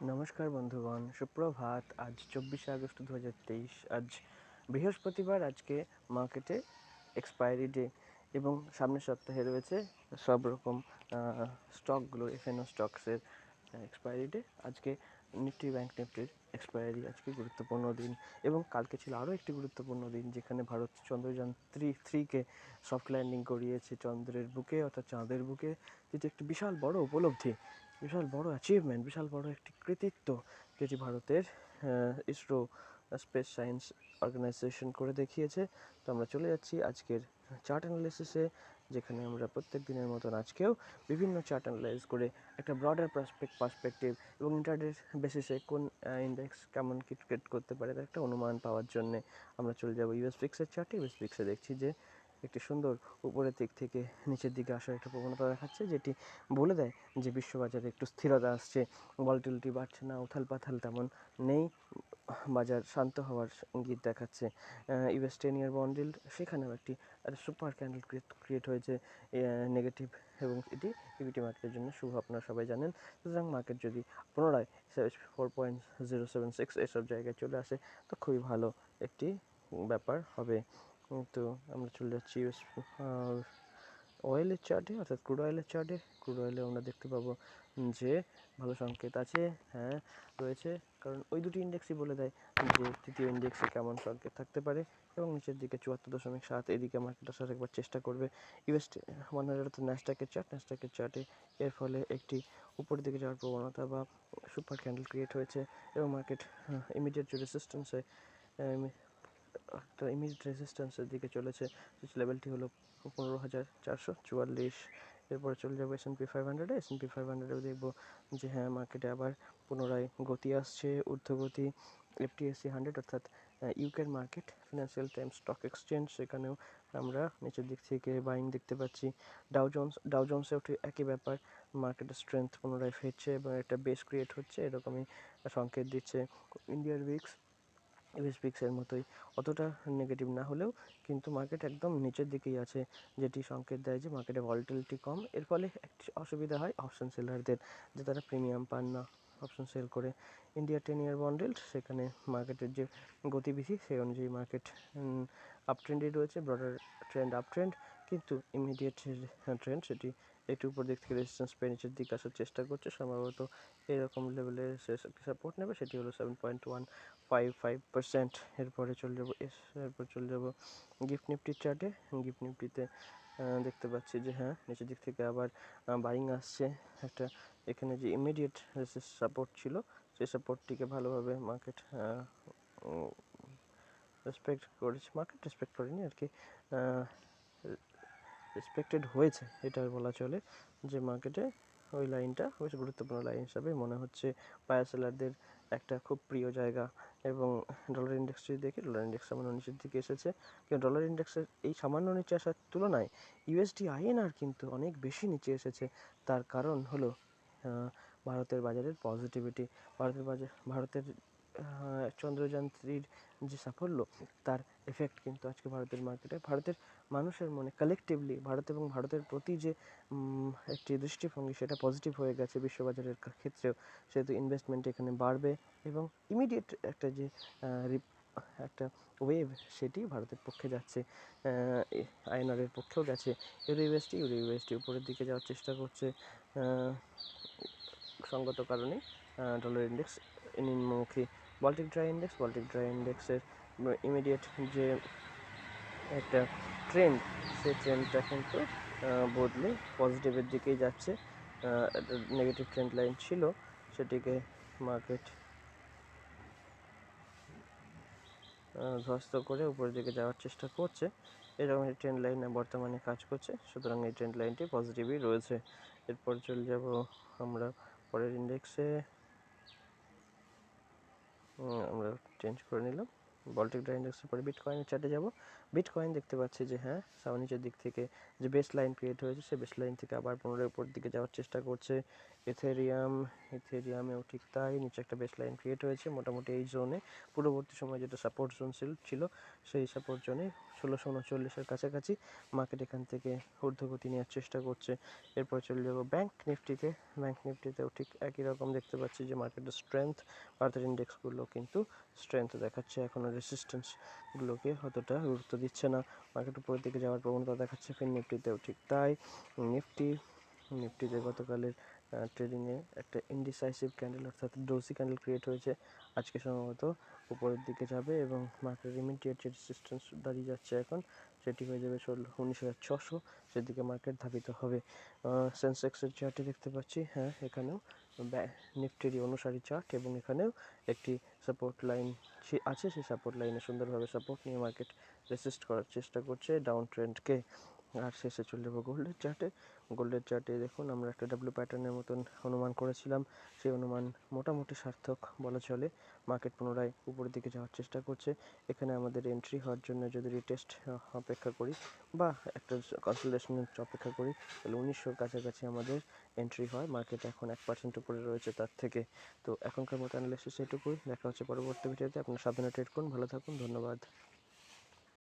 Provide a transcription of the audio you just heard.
নমস্কার বন্ধুগণ, সুপ্রভাত। আজ 24শে আগস্ট 2023। আজ বৃহস্পতিবার। আজকে মার্কেটে এক্সপায়ারি ডে এবং সামনের সপ্তাহে রয়েছে সব রকম স্টকগুলো, এফএনও স্টকসের এক্সপায়ারি ডে। আজকে নিফটি, ব্যাংক নিফটির এক্সপায়ারি আজকে গুরুত্বপূর্ণ দিন, এবং কালকে ছিল আরও একটি গুরুত্বপূর্ণ দিন যেখানে ভারত চন্দ্রযান 3কে সফট ল্যান্ডিং করিয়েছে চন্দ্রের বুকে, অর্থাৎ চাঁদের বুকে, যেটি একটি বিশাল বড় উপলব্ধি, বিশাল বড় অ্যাচিভমেন্ট, বিশাল বড় একটি কৃতিত্ব, যেটি ভারতের ইসরো স্পেস সায়েন্স অর্গানাইজেশন করে দেখিয়েছে। তো আমরা চলে যাচ্ছি আজকের চার্ট অ্যানালিসিসে, যেখানে আমরা প্রত্যেক দিনের মতন আজকেও বিভিন্ন চার্ট অ্যানালাইজ করে একটা ব্রডার পার্সপেক্টিভ এবং ইন্টারডে বেসিসে কোন ইন্ডেক্স কেমন কি ট্রেড করতে পারে তার একটা অনুমান পাওয়ার জন্যে আমরা চলে যাব ইউএস ফিক্সের চার্টে। ইউএস ফিক্সে দেখছি যে একটি সুন্দর উপরের দিক থেকে নিচের দিকে আসার একটা প্রবণতা দেখাচ্ছে, যেটি বলে দেয় যে বিশ্ববাজারে একটু স্থিরতা আসছে, ভলাটিলিটি বাড়ছে না, উথাল পাথাল তেমন নেই, বাজার শান্ত হওয়ার ইঙ্গিত দেখাচ্ছে। ইউএস 10-year বন্ড yield সেখানেও একটি সুপার ক্যান্ডেল ক্রিয়েট হয়েছে নেগেটিভ, এবং এটি ইকুইটি মার্কেটের জন্য শুভ, আপনারা সবাই জানেন। সুতরাং মার্কেট যদি পুনরায় 4.076 এসব জায়গায় চলে আসে তো খুবই ভালো একটি ব্যাপার হবে। তো আমরা চলে যাচ্ছি ইউএস অয়েলের চার্টে, অর্থাৎ ক্রুড অয়েলের চার্টে। ক্রুড অয়েলে আমরা দেখতে পাবো যে ভালো সংকেত আছে, হ্যাঁ রয়েছে, কারণ ওই দুটি ইন্ডেক্সই বলে দেয় যে তৃতীয় ইন্ডেক্সে কেমন সংকেত থাকতে পারে, এবং নিচের দিকে 74.7 এদিকে মার্কেট আসার একবার চেষ্টা করবে। ইউএস 100 অর্থাৎ ন্যাসডাকের চার্টে এর ফলে একটি উপরের দিকে যাওয়ার প্রবণতা বা সুপার ক্যান্ডেল ক্রিয়েট হয়েছে, এবং মার্কেট ইমিডিয়েট যে রেসিস্ট্যান্সে একটা ইমিডিয়েট রেজিস্ট্যান্সের দিকে চলেছে, যে লেভেলটি হলো 15,444। এরপরে চলে যাবো S&P 500-এ। S&P 500-এও দেখবো যে হ্যাঁ মার্কেটে আবার পুনরায় গতি আসছে, ঊর্ধ্বগতি। FTSE 100 অর্থাৎ ইউকের market, Financial Times Stock Exchange, সেখানেও আমরা নিচের দিক থেকে বাইং দেখতে পাচ্ছি। ডাউ জোন্সেও ঠিক একই ব্যাপার, মার্কেটের স্ট্রেংথ পুনরায় ফিরছে এবং একটা বেস ক্রিয়েট হচ্ছে, এরকমই সংকেত দিচ্ছে। ইন্ডিয়ার উইক্স ইউএস পিক্সের মতোই অতটা নেগেটিভ না হলেও কিন্তু মার্কেট একদম নিচের দিকেই আছে, যেটি সংকেত দেয় যে মার্কেটে ভলাটিলিটি কম। এর ফলে একটি অসুবিধা হয় অপশন সেলারদের, যে তারা প্রিমিয়াম পান না অপশন সেল করে। ইন্ডিয়া 10-year বন্ড yield, সেখানে মার্কেটের যে গতিবিধি সেই অনুযায়ী মার্কেট আপ ট্রেন্ডে রয়েছে, ব্রডার ট্রেন্ড আপ ট্রেন্ড, কিন্তু ইমিডিয়েট ট্রেন্ড সেটি একটু উপর দিক থেকে রেজিস্ট্যান্স পেয়ে নিচের দিকে আসার চেষ্টা করছে। সম্ভবত এরকম লেভেলে সাপোর্ট নেবে, সেটি হলো 7.155%। এরপর চলে যাব গিফট নিফটির চার্টে। গিফট নিফটিতে দেখতে পাচ্ছি যে হ্যাঁ নিচের দিক থেকে আবার বাইং আসছে। একটা এখানে যে ইমিডিয়েট সাপোর্ট ছিল, সেই সাপোর্টটিকে ভালোভাবে মার্কেট রেসপেক্ট করেনি আর কি, রেসপেক্টেড হয়েছে এটা বলা চলে, যে মার্কেটে ওই লাইনটা বেশ গুরুত্বপূর্ণ লাইন হিসাবে মনে হচ্ছে। বায়ার সেলারদের একটা খুব প্রিয় জায়গা। এবং ডলার ইন্ডেক্স যদি দেখি, ডলার ইন্ডেক্স সামান্য নিচের দিকে এসেছে, কিন্তু ডলার ইন্ডেক্সের এই সামান্য নিচে আসার তুলনায় ইউএসডি আইএনআর কিন্তু অনেক বেশি নিচে এসেছে। তার কারণ হলো ভারতের বাজারের পজিটিভিটি। ভারতের চন্দ্রযান 3-র যে সাফল্য, তার এফেক্ট কিন্তু আজকে ভারতের মার্কেটে, ভারতের মানুষের মনে কালেকটিভলি ভারত এবং ভারতের প্রতি যে একটি দৃষ্টিভঙ্গি, সেটা পজিটিভ হয়ে গেছে বিশ্ববাজারের ক্ষেত্রেও। সেহেতু ইনভেস্টমেন্ট এখানে বাড়বে, এবং ইমিডিয়েট একটা যে একটা ওয়েভ, সেটি ভারতের পক্ষে যাচ্ছে, আইএনআরের পক্ষেও গেছে। ইউরো উপরের দিকে যাওয়ার চেষ্টা করছে, সঙ্গত কারণে ডলার ইন্ডেক্স নিম্নমুখী। বল্টিক ড্রাই ইন্ডেক্সের ইমিডিয়েট যে একটা ট্রেন্ড, সেই ট্রেন্ডটা কিন্তু বদলে পজিটিভের দিকেই যাচ্ছে। নেগেটিভ ট্রেন্ড লাইন ছিল, সেটিকে মার্কেট ধ্বস্ত করে উপরের দিকে যাওয়ার চেষ্টা করছে। এরকম একটি ট্রেন্ড লাইন বর্তমানে কাজ করছে, সুতরাং এই ট্রেন্ড লাইনটি পজিটিভই রয়েছে। এরপর চলে যাব আমরা পরের ইন্ডেক্সে, আমরা চেঞ্জ করে নিলাম। বল্টিক ড্রাই ইন্ডেক্সের পরে বিটকয়েনের চার্টে যাব। বিটকয়েন দেখতে পাচ্ছি যে হ্যাঁ নিচের দিক থেকে যে বেস লাইন ক্রিয়েট হয়েছে সেই বেস লাইন থেকে আবার পুনরায় উপর দিকে যাওয়ার চেষ্টা করছে। ইথেরিয়ামেও ঠিক তাই, নিচে একটা বেস লাইন ক্রিয়েট হয়েছে মোটামুটি এই জোনে। পূর্ববর্তী সময় যেটা সাপোর্ট জোন ছিল সেই সাপোর্ট জোনে 1639-এর কাছাকাছি মার্কেট এখান থেকে ঊর্ধ্বগতি নেওয়ার চেষ্টা করছে। এরপর চলে যাবো ব্যাংক নিফটিতেও ঠিক একই রকম দেখতে পাচ্ছি যে মার্কেটের স্ট্রেংথ, ভারতের ইন্ডেক্সগুলো কিন্তু স্ট্রেংথ দেখাচ্ছে, এখনও রেসিস্ট্যান্সগুলোকে অতটা গুরুত্ব দিচ্ছে না, মার্কেট উপরের দিকে যাওয়ার প্রবণতা দেখাচ্ছে। ফিন নিফটিতেও ঠিক তাই। নিফটিতে গতকালের ট্রেডিংয়ে একটা ইনডিসাইসিভ ক্যান্ডেল অর্থাৎ ডোজি ক্যান্ডেল ক্রিয়েট হয়েছে, আজকে সম্ভবত উপরের দিকে যাবে এবং মার্কেটের ইমিডিয়েট যে রেসিস্ট্যান্স দাঁড়িয়ে যাচ্ছে এখন সেটি হয়ে যাবে 19,600, সেদিকে মার্কেট ধাবিত হবে। সেন্সেক্সের চার্টে দেখতে পাচ্ছি হ্যাঁ এখানেও নিফটিরই অনুসারী চার্ট এবং এখানেও একটি সাপোর্ট লাইন আছে, সেই সাপোর্ট লাইনে সুন্দরভাবে সাপোর্ট নিয়ে মার্কেট রেসিস্ট করার চেষ্টা করছে ডাউন ট্রেন্ডকে। আর শেষে চলে যাবো গোল্ডের চার্টে দেখুন আমরা একটা ডাব্লিউ প্যাটার্নের মতন অনুমান করেছিলাম, সেই অনুমান মোটামুটি সার্থক বলা চলে। মার্কেট পুনরায় উপরের দিকে যাওয়ার চেষ্টা করছে। এখানে আমাদের এন্ট্রি হওয়ার জন্য যদি রিটেস্ট অপেক্ষা করি বা একটা কনসোলিডেশনের অপেক্ষা করি তাহলে 1900-র কাছাকাছি আমাদের এন্ট্রি হয়। মার্কেট এখন 1% উপরে রয়েছে তার থেকে। তো এখনকার মতো অ্যানালিসিস এটুকুই, দেখা হচ্ছে পরবর্তী ভিডিওতে। আপনার সাবধানে ট্রেড করুন, ভালো থাকুন, ধন্যবাদ।